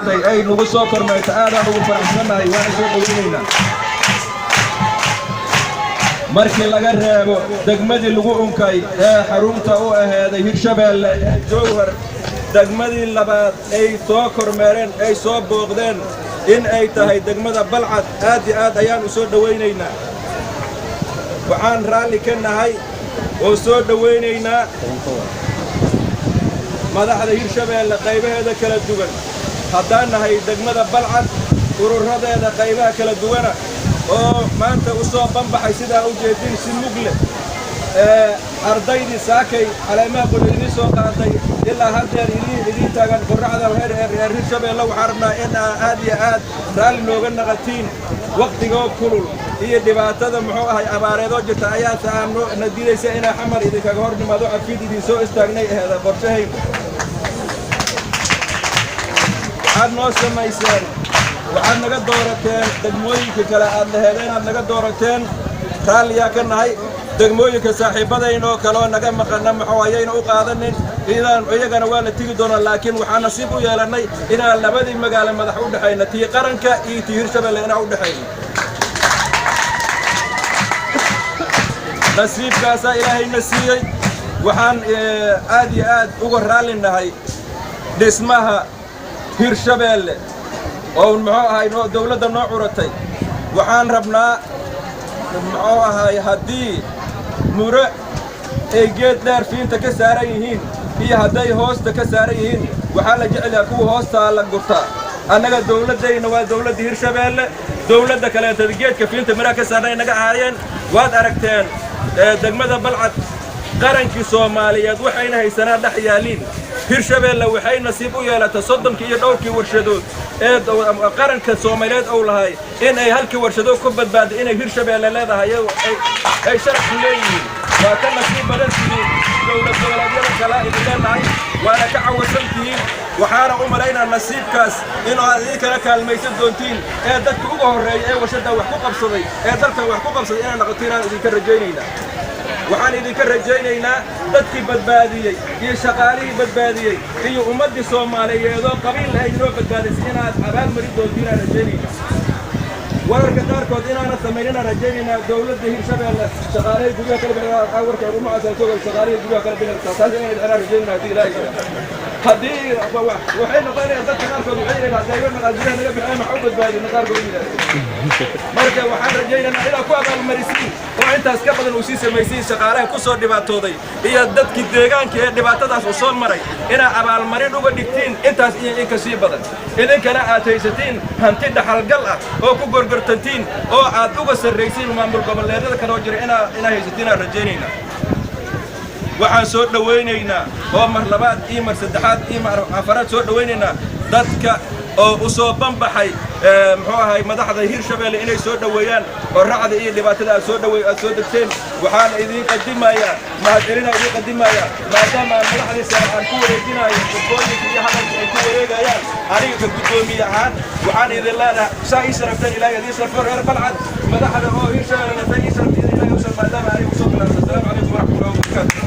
أي نوصل ما يتعادل وفرحنا وانا markii laga reebo degmadii lagu unkay xarunta u ahayd Hirshabelle Jowhar degmadii labaad ay soo kormeereen ay soo booqdeen in ay tahay degmada Balcad aad iyo aad ayaan u soo dhaweynaynaa waxaan raali ka nahay oo soo dhaweynaynaa madaxda Hirshabelle qaybaheeda kala duwan haddaan nahay degmada Balcad ururadeeda qaybaha kala duwan oo maanta u soo banbaxay sida u jeedin si mugle ardaydii saakay caleemaha qodidii soo qaaday ilaa haddeer idin taagan qorraxda heer Hirshabelle waxaan rabnaa in aad iyo aad raali nooga naqatiin waqtigoo kulul iyo dhibaatada muxuu ahay abaareedoo jirta ayaa saamno nadiidaysa inay xamar idinkaga hor nimaado afkiid idin soo istaagnay aheeda qorshahayn waxaad noo samayseen waxaad naga doorateen degmooyinka kale aad laheedeen aad naga doorateen raaliyaa ka nahay degmooyinka saaxiibadayna oo kale oo naga maqana maxuu ayayna u qaadanin iyagana waa la tigi doonaa laakiin waxaan nasiib u yeelanay inaan labadii magaalo madax u dhaxayna tii qaranka iyo tii Hirshabelle inaan u dhaxayno nasiibkaasa ilaahayna siiyey waxaan aad iyo aad uga raalinahay dhismaha Hirshabelle oo muxuu ahay dawladda noo curatay waxaan rabnaa muxuu ahay haddii muro ay geed dheer fiinta ka saaran yihiin iyo hadday hoosta ka saaran yihiin waxaa la jecel yahay kuwa hoosta la gurtaa annaga dawladdayna waa dawladda Hirshabelle dawladda kaleeta geedka fiinta miraha ka saaran naga ahaayeen waad aragteen degmada Balcad qarankii Soomaaliyeed waxayna haysanaa dhex yaaliin Hirshabelle waxay nasiib u yeelatay 30 iyo dhowrkii warshadood ee qaranka Soomaaliyeed oo lahay in ay halkii warshadood ku badbaaday inay Hirshabelle leedahay ay sharaf leeyihiin waa ka nasiib badan sidii dawladda kale ay leedahay waana ka cawasantiin waxaana u maleynaa nasiibkaas in aad kala kaalmaysan doontiin ee dadka ugu horeeyay ee warshada wax ku qabsaday ee dalka wax ku qabsaday inaan noqotiin idinka rajaynaynaa waxaan idinka rajaynaynaa dadkii badbaadiyay iyo shaqaalihii badbaadiyay iyo ummadii Soomaaliyeed oo qabiil ay inoo badbaadisay inaad abaal marin doontiin aan rajaynaynaa wararka qaarkood inaana sameynina rajaynaynaa dawladda Hirshabelle shaqaalihii guryaha kala bixinaa warka ugu macaasan shaqaalihii guryaha kala bixinaa taas inaan rajaynaa hadii ilaahay haddii waxay noqonayaan dadka qaarkood waxay yidhaahdeen haddii maqaadiyaha naga bixiyaan maxaa u badbaadina qaarkood yidhaahdeen marka waxaan rajaynaynaa inaad ku abaalmarisiin oo intaas ka badan uu sii samaysiin shaqaalaha ku soo dhibaatooday iyo dadkii deegaanka ee dhibaatadaas u soo maray inaad abaalmarin uga dhigtiin intaas iyo in ka sii badan idinkana aad haysatiin hanti dhaxalgal ah oo ku gorgortantiin oo aad uga sarraysiin maamul goboleedyada kale oo jira inaad haysatiin aan rajaynaynaa waxaan soo dhaweynaynaa oo mar labaad iyo mar saddexaad iyo mar afaraad soo dhaweynaynaa dadka oo u soo banbaxay muxuu ahay madaxda Hirshabelle inay soo dhaweeyaan oo racda iyo dhibaatada aad soo degteen waxaan idin qadimayaa mahadcelina idin qadimayaa maadaama madaxdiisa aan ku wareejinayo gudoomiyaha iyo hadalka ay ku wareegayaan aniga gudoomiye ahaan waxaan idin leedahay saa ii sharaftan ilaahay idin sharfo reer Balcad madaxda oo Hirshabelle idin sharftan ilaahay maadaama aniga soo kala assalaamu calaykum wa rahmatullahi wa barakatuh